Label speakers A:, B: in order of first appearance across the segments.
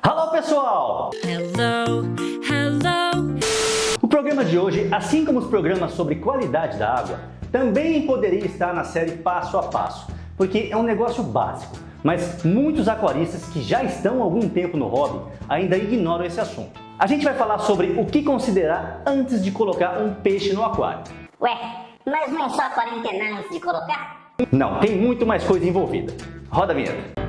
A: Alô pessoal!
B: Hello, hello.
A: O programa de hoje, assim como os programas sobre qualidade da água, também poderia estar na série Passo a Passo, porque é um negócio básico, mas muitos aquaristas que já estão há algum tempo no hobby ainda ignoram esse assunto. A gente vai falar sobre o que considerar antes de colocar um peixe no aquário.
C: Ué, mas não é só quarentena antes de colocar?
A: Não, tem muito mais coisa envolvida. Roda a vinheta.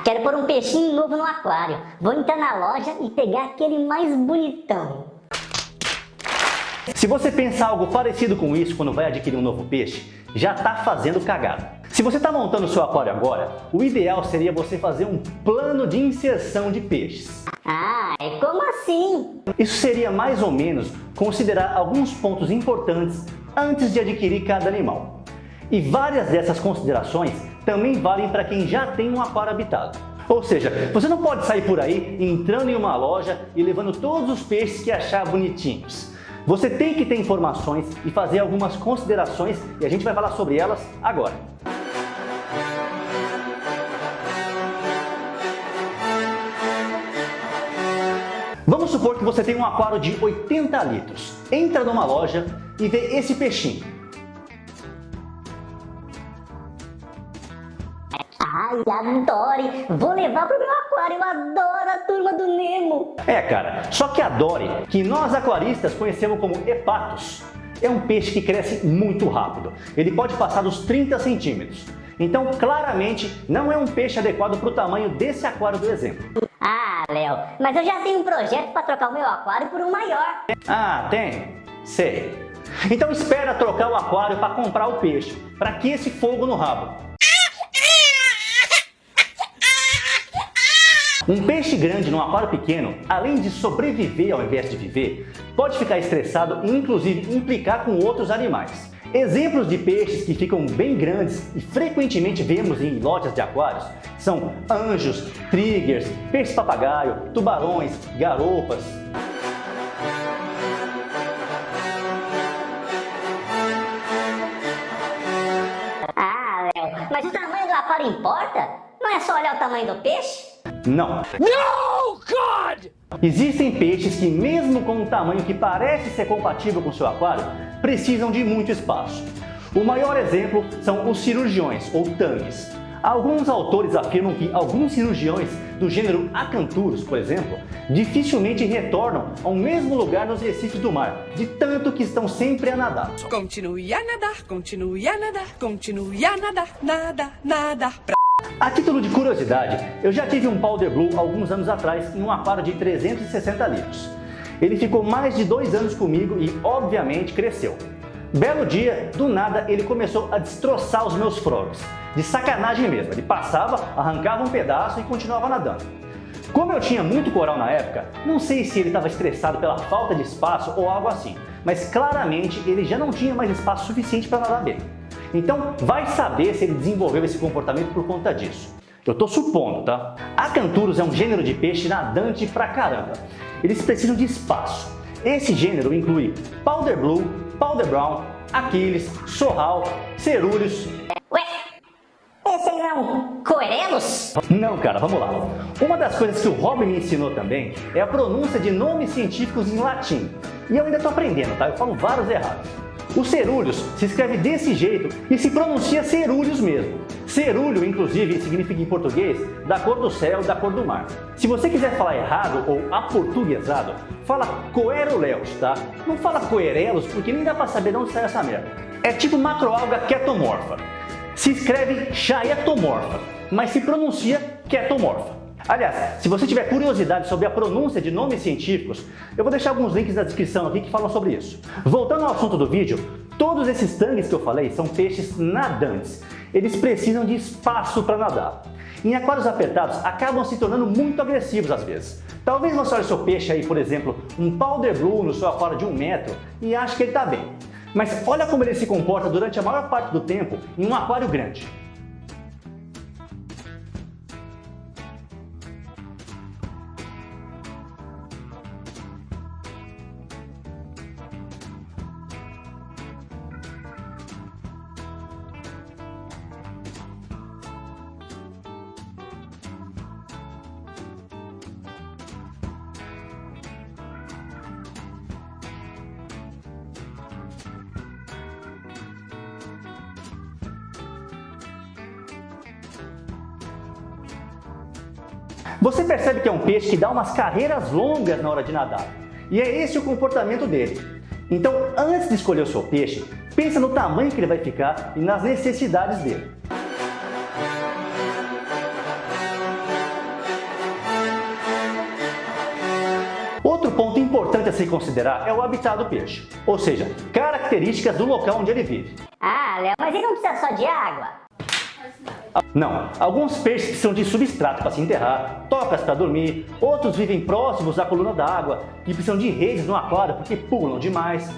C: Quero pôr um peixinho novo no aquário. Vou entrar na loja e pegar aquele mais bonitão.
A: Se você pensar algo parecido com isso quando vai adquirir um novo peixe, já está fazendo cagada. Se você está montando o seu aquário agora, o ideal seria você fazer um plano de inserção de peixes.
C: Como assim?
A: Isso seria mais ou menos considerar alguns pontos importantes antes de adquirir cada animal. E várias dessas considerações também valem para quem já tem um aquário habitado. Ou seja, você não pode sair por aí entrando em uma loja e levando todos os peixes que achar bonitinhos. Você tem que ter informações e fazer algumas considerações e a gente vai falar sobre elas agora. Vamos supor que você tem um aquário de 80 litros. Entra numa loja e vê esse peixinho.
C: Ai, adore! Vou levar pro meu aquário, eu adoro a turma do Nemo!
A: Cara, só que a Dory, que nós aquaristas conhecemos como hepatos, é um peixe que cresce muito rápido. Ele pode passar dos 30 centímetros. Então, claramente, não é um peixe adequado para o tamanho desse aquário do exemplo.
C: Léo, mas eu já tenho um projeto para trocar o meu aquário por um maior.
A: Tem? Sei. Então espera trocar o aquário para comprar o peixe, para que esse fogo no rabo. Um peixe grande num aquário pequeno, além de sobreviver ao invés de viver, pode ficar estressado e inclusive implicar com outros animais. Exemplos de peixes que ficam bem grandes e frequentemente vemos em lojas de aquários são anjos, triggers, peixe-papagaio, tubarões, garoupas.
C: Léo, mas o tamanho do aquário importa? Não é só olhar o tamanho do peixe?
A: Não!
B: No, God!
A: Existem peixes que, mesmo com um tamanho que parece ser compatível com o seu aquário, precisam de muito espaço. O maior exemplo são os cirurgiões, ou tangues. Alguns autores afirmam que alguns cirurgiões do gênero Acanthurus, por exemplo, dificilmente retornam ao mesmo lugar nos recifes do mar, de tanto que estão sempre a nadar.
B: Continue a nadar, continue a nadar, continue a nadar, nadar.
A: A título de curiosidade, eu já tive um Powder Blue alguns anos atrás em um aquário de 360 litros. Ele ficou mais de 2 anos comigo e, obviamente, cresceu. Belo dia, do nada, ele começou a destroçar os meus frogs. De sacanagem mesmo, ele passava, arrancava um pedaço e continuava nadando. Como eu tinha muito coral na época, não sei se ele estava estressado pela falta de espaço ou algo assim, mas claramente ele já não tinha mais espaço suficiente para nadar bem. Então, vai saber se ele desenvolveu esse comportamento por conta disso. Eu tô supondo, tá? Acanthurus é um gênero de peixe nadante pra caramba. Eles precisam de espaço. Esse gênero inclui Powder Blue, Powder Brown, Aquiles, Sorral, Cerúleos.
C: Ué, esse aí não é um Coerelos?
A: Não, cara, vamos lá. Uma das coisas que o Robin me ensinou também é a pronúncia de nomes científicos em latim. E eu ainda tô aprendendo, tá? Eu falo vários errados. O cerúleos se escreve desse jeito e se pronuncia cerúleos mesmo. Cerúleo, inclusive, significa em português da cor do céu e da cor do mar. Se você quiser falar errado ou aportuguesado, fala coeruleus, tá? Não fala coerelos porque nem dá pra saber de onde sai essa merda. É tipo macroalga ketomorfa. Se escreve chaetomorfa, mas se pronuncia ketomorfa. Aliás, se você tiver curiosidade sobre a pronúncia de nomes científicos, eu vou deixar alguns links na descrição aqui que falam sobre isso. Voltando ao assunto do vídeo, todos esses tangues que eu falei são peixes nadantes. Eles precisam de espaço para nadar. Em aquários apertados, acabam se tornando muito agressivos às vezes. Talvez você olhe seu peixe aí, por exemplo, um Powder Blue no seu aquário de 1 metro e ache que ele está bem. Mas olha como ele se comporta durante a maior parte do tempo em um aquário grande. Você percebe que é um peixe que dá umas carreiras longas na hora de nadar. E é esse o comportamento dele. Então, antes de escolher o seu peixe, pensa no tamanho que ele vai ficar e nas necessidades dele. Outro ponto importante a se considerar é o habitat do peixe, ou seja, características do local onde ele vive.
C: Ah, Léo, mas ele não precisa só de água?
A: Não, alguns peixes precisam de substrato para se enterrar, tocas para dormir, outros vivem próximos à coluna d'água e precisam de redes no aquário porque pulam demais.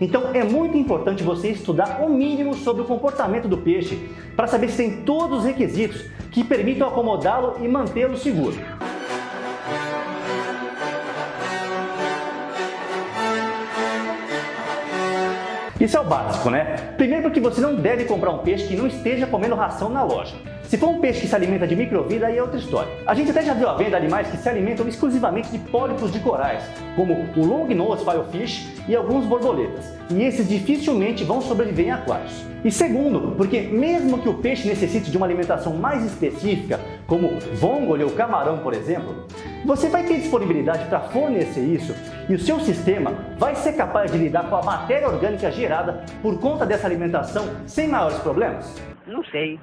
A: Então é muito importante você estudar o mínimo sobre o comportamento do peixe para saber se tem todos os requisitos que permitam acomodá-lo e mantê-lo seguro. Isso é o básico, né? Primeiro porque você não deve comprar um peixe que não esteja comendo ração na loja. Se for um peixe que se alimenta de microvida, aí é outra história. A gente até já viu à venda animais que se alimentam exclusivamente de pólipos de corais, como o long-nose filefish e alguns borboletas, e esses dificilmente vão sobreviver em aquários. E segundo, porque mesmo que o peixe necessite de uma alimentação mais específica, como vongole ou camarão, por exemplo, você vai ter disponibilidade para fornecer isso e o seu sistema vai ser capaz de lidar com a matéria orgânica gerada por conta dessa alimentação sem maiores problemas?
C: Não sei.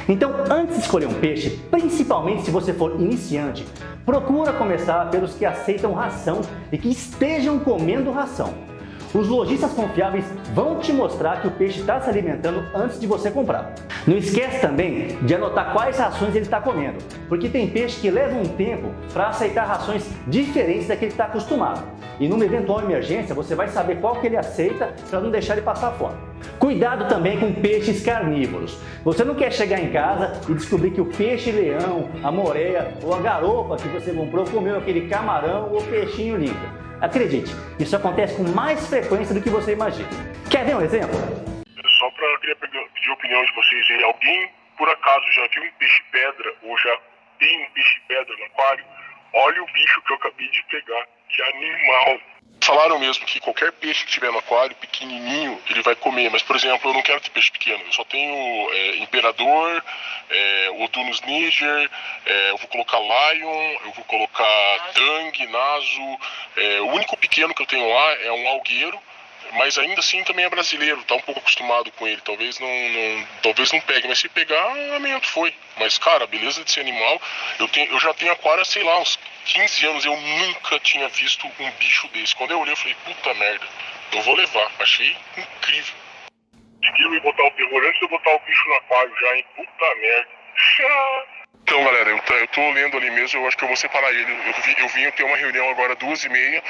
A: Então, antes de escolher um peixe, principalmente se você for iniciante, procura começar pelos que aceitam ração e que estejam comendo ração. Os lojistas confiáveis vão te mostrar que o peixe está se alimentando antes de você comprar. Não esquece também de anotar quais rações ele está comendo, porque tem peixe que leva um tempo para aceitar rações diferentes da que ele está acostumado. E numa eventual emergência você vai saber qual que ele aceita para não deixar ele passar fome. Cuidado também com peixes carnívoros. Você não quer chegar em casa e descobrir que o peixe-leão, a moreia ou a garopa que você comprou comeu aquele camarão ou peixinho limpo. Acredite, isso acontece com mais frequência do que você imagina. Quer ver um exemplo?
D: Só queria pedir a opinião de vocês aí. Alguém, por acaso, já viu um peixe-pedra ou já tem um peixe-pedra no aquário? Olha o bicho que eu acabei de pegar. Que animal! Falaram mesmo que qualquer peixe que tiver no aquário, pequenininho, ele vai comer. Mas, por exemplo, eu não quero ter peixe pequeno. Eu só tenho imperador, Odunus niger, eu vou colocar lion, eu vou colocar tang, naso. O único pequeno que eu tenho lá é um algueiro. Mas ainda assim também é brasileiro, tá um pouco acostumado com ele, talvez não pegue, mas se pegar, amanhã foi. Mas cara, a beleza desse animal, eu já tenho aquário há, sei lá, uns 15 anos, eu nunca tinha visto um bicho desse. Quando eu olhei eu falei, puta merda, eu vou levar, achei incrível. Conseguiram me botar o terror antes de eu botar o bicho no aquário já, hein, puta merda. Então galera, eu tô lendo ali mesmo, eu acho que eu vou separar ele, eu vim ter uma reunião agora 2h30.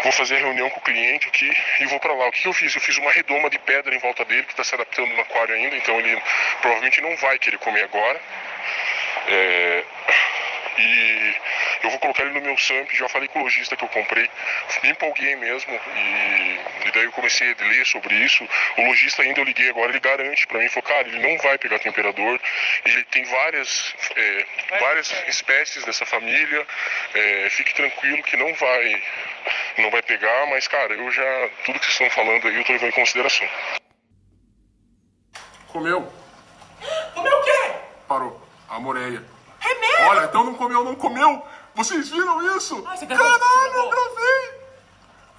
D: Vou fazer a reunião com o cliente aqui e vou pra lá. O que eu fiz? Eu fiz uma redoma de pedra em volta dele, que está se adaptando no aquário ainda, então ele provavelmente não vai querer comer agora. E eu vou colocar ele no meu SAMP, já falei com o lojista que eu comprei, me empolguei mesmo, e daí eu comecei a ler sobre isso. O lojista ainda, eu liguei agora, ele garante pra mim, falou, cara, ele não vai pegar temperador, ele tem várias espécies dessa família, fique tranquilo que não vai pegar, mas cara, tudo que vocês estão falando aí eu tô levando em consideração.
E: Comeu?
B: Comeu o quê?
E: Parou. A moreia.
B: É mesmo?
E: Olha, então não comeu? Vocês viram isso?
B: Ah, você quer
E: Caralho,
B: ver?
E: eu gravei!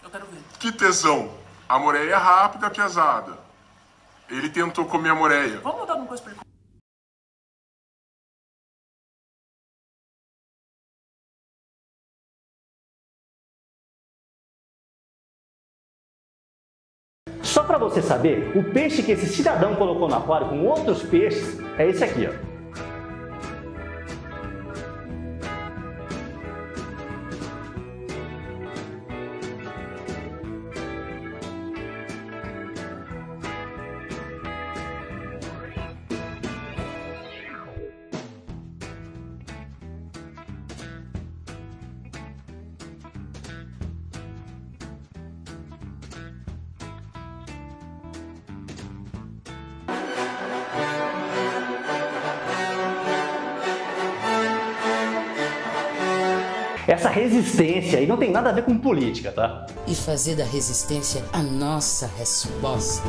B: Eu quero ver.
E: Que tesão. A moreia é rápida, pesada. Ele tentou comer a moreia.
B: Vamos dar uma coisa pra ele.
A: Só para você saber, o peixe que esse cidadão colocou no aquário com outros peixes é esse aqui, ó. Essa resistência aí não tem nada a ver com política, tá?
F: E fazer da resistência a nossa resposta.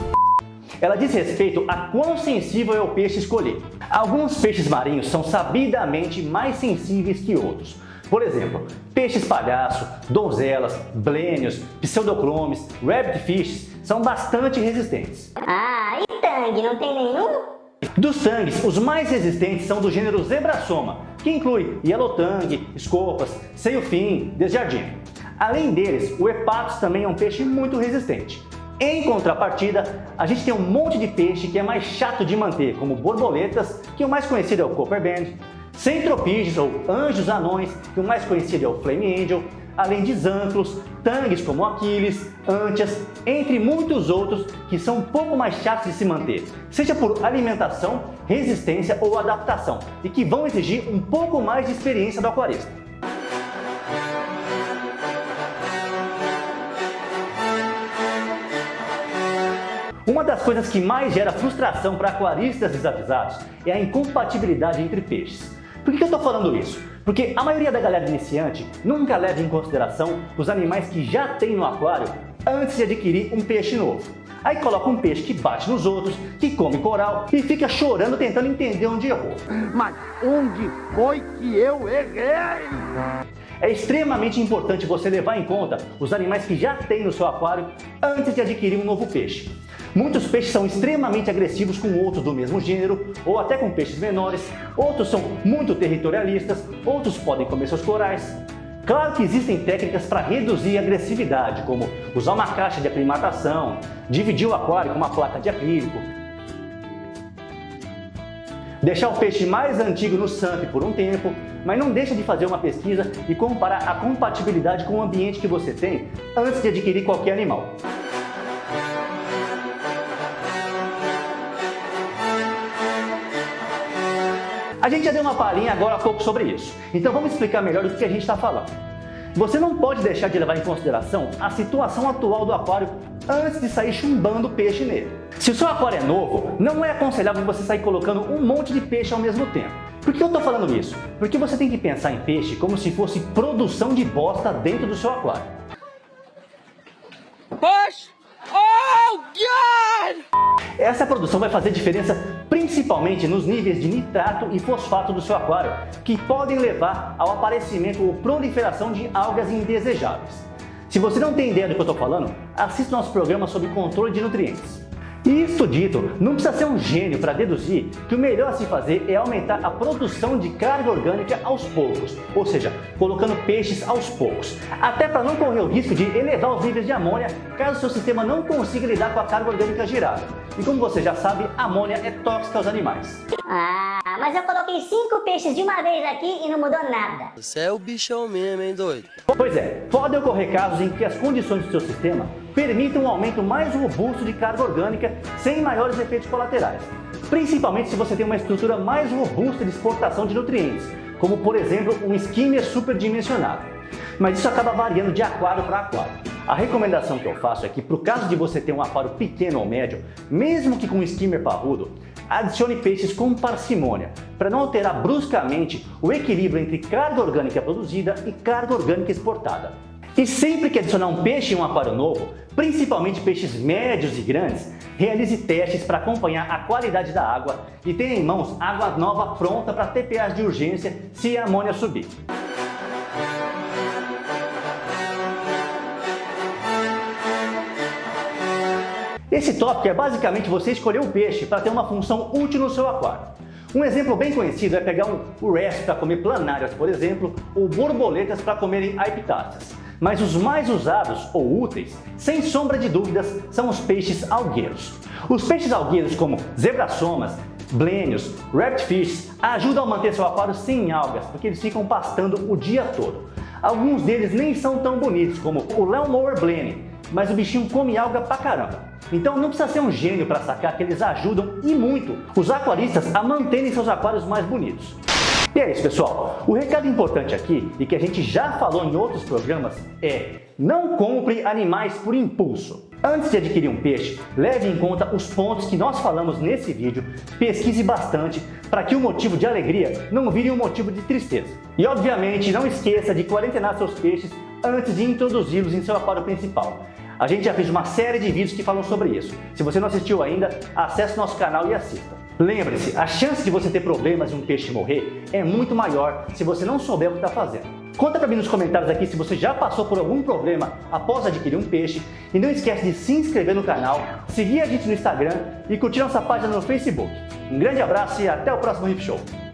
A: Ela diz respeito a quão sensível é o peixe escolhido. Alguns peixes marinhos são sabidamente mais sensíveis que outros. Por exemplo, peixes palhaço, donzelas, blênios, pseudocromes, rabbit fishes são bastante resistentes.
C: Ah, e tangue, não tem nenhum?
A: Dos tangues, os mais resistentes são do gênero Zebrasoma, que inclui yellow tangue, escopas, sailfin, desjardins. Além deles, o hepatos também é um peixe muito resistente. Em contrapartida, a gente tem um monte de peixe que é mais chato de manter, como borboletas, que o mais conhecido é o copperband, centropídeos ou anjos anões, que o mais conhecido é o flame angel, além de zânclos, tangues como Aquiles, ântias, entre muitos outros que são um pouco mais chatos de se manter, seja por alimentação, resistência ou adaptação, e que vão exigir um pouco mais de experiência do aquarista. Uma das coisas que mais gera frustração para aquaristas desavisados é a incompatibilidade entre peixes. Por que eu estou falando isso? Porque a maioria da galera iniciante nunca leva em consideração os animais que já tem no aquário antes de adquirir um peixe novo. Aí coloca um peixe que bate nos outros, que come coral e fica chorando tentando entender onde errou.
G: Mas onde foi que eu errei?
A: É extremamente importante você levar em conta os animais que já tem no seu aquário antes de adquirir um novo peixe. Muitos peixes são extremamente agressivos com outros do mesmo gênero, ou até com peixes menores, outros são muito territorialistas, outros podem comer seus corais. Claro que existem técnicas para reduzir a agressividade, como usar uma caixa de aclimatação, dividir o aquário com uma placa de acrílico, deixar o peixe mais antigo no SAMP por um tempo, mas não deixa de fazer uma pesquisa e comparar a compatibilidade com o ambiente que você tem antes de adquirir qualquer animal. A gente já deu uma palhinha agora há pouco sobre isso, então vamos explicar melhor do que a gente está falando. Você não pode deixar de levar em consideração a situação atual do aquário antes de sair chumbando peixe nele. Se o seu aquário é novo, não é aconselhável você sair colocando um monte de peixe ao mesmo tempo. Por que eu estou falando isso? Porque você tem que pensar em peixe como se fosse produção de bosta dentro do seu aquário.
B: Push! Oh, God!
A: Essa produção vai fazer diferença principalmente nos níveis de nitrato e fosfato do seu aquário, que podem levar ao aparecimento ou proliferação de algas indesejáveis. Se você não tem ideia do que eu estou falando, assista nosso programa sobre controle de nutrientes. E isso dito, não precisa ser um gênio para deduzir que o melhor a se fazer é aumentar a produção de carga orgânica aos poucos, ou seja, colocando peixes aos poucos, até para não correr o risco de elevar os níveis de amônia caso seu sistema não consiga lidar com a carga orgânica gerada. E como você já sabe, a amônia é tóxica aos animais.
C: Ah, mas eu coloquei 5 peixes de uma vez aqui e não mudou nada.
H: Você é o bichão mesmo, hein, doido?
A: Pois é, podem ocorrer casos em que as condições do seu sistema permitam um aumento mais robusto de carga orgânica sem maiores efeitos colaterais, principalmente se você tem uma estrutura mais robusta de exportação de nutrientes, como por exemplo um skimmer superdimensionado. Mas isso acaba variando de aquário para aquário. A recomendação que eu faço é que, para o caso de você ter um aquário pequeno ou médio, mesmo que com um skimmer parrudo, adicione peixes com parcimônia, para não alterar bruscamente o equilíbrio entre carga orgânica produzida e carga orgânica exportada. E sempre que adicionar um peixe em um aquário novo, principalmente peixes médios e grandes, realize testes para acompanhar a qualidade da água e tenha em mãos água nova pronta para TPAs de urgência se a amônia subir. Esse tópico é basicamente você escolher o peixe para ter uma função útil no seu aquário. Um exemplo bem conhecido é pegar o wrasse para comer planárias, por exemplo, ou borboletas para comerem aiptáceas. Mas os mais usados ou úteis, sem sombra de dúvidas, são os peixes algueiros. Os peixes algueiros como zebrasomas, blênios, rabbitfish ajudam a manter seu aquário sem algas, porque eles ficam pastando o dia todo. Alguns deles nem são tão bonitos como o lawnmower blane, mas o bichinho come alga pra caramba. Então não precisa ser um gênio para sacar que eles ajudam e muito os aquaristas a manterem seus aquários mais bonitos. E é isso, pessoal. O recado importante aqui, e que a gente já falou em outros programas, é: não compre animais por impulso. Antes de adquirir um peixe, leve em conta os pontos que nós falamos nesse vídeo, pesquise bastante para que o motivo de alegria não vire um motivo de tristeza. E obviamente não esqueça de quarentenar seus peixes antes de introduzi-los em seu aquário principal. A gente já fez uma série de vídeos que falam sobre isso. Se você não assistiu ainda, acesse nosso canal e assista. Lembre-se, a chance de você ter problemas e um peixe morrer é muito maior se você não souber o que está fazendo. Conta para mim nos comentários aqui se você já passou por algum problema após adquirir um peixe. E não esquece de se inscrever no canal, seguir a gente no Instagram e curtir nossa página no Facebook. Um grande abraço e até o próximo Reef Show!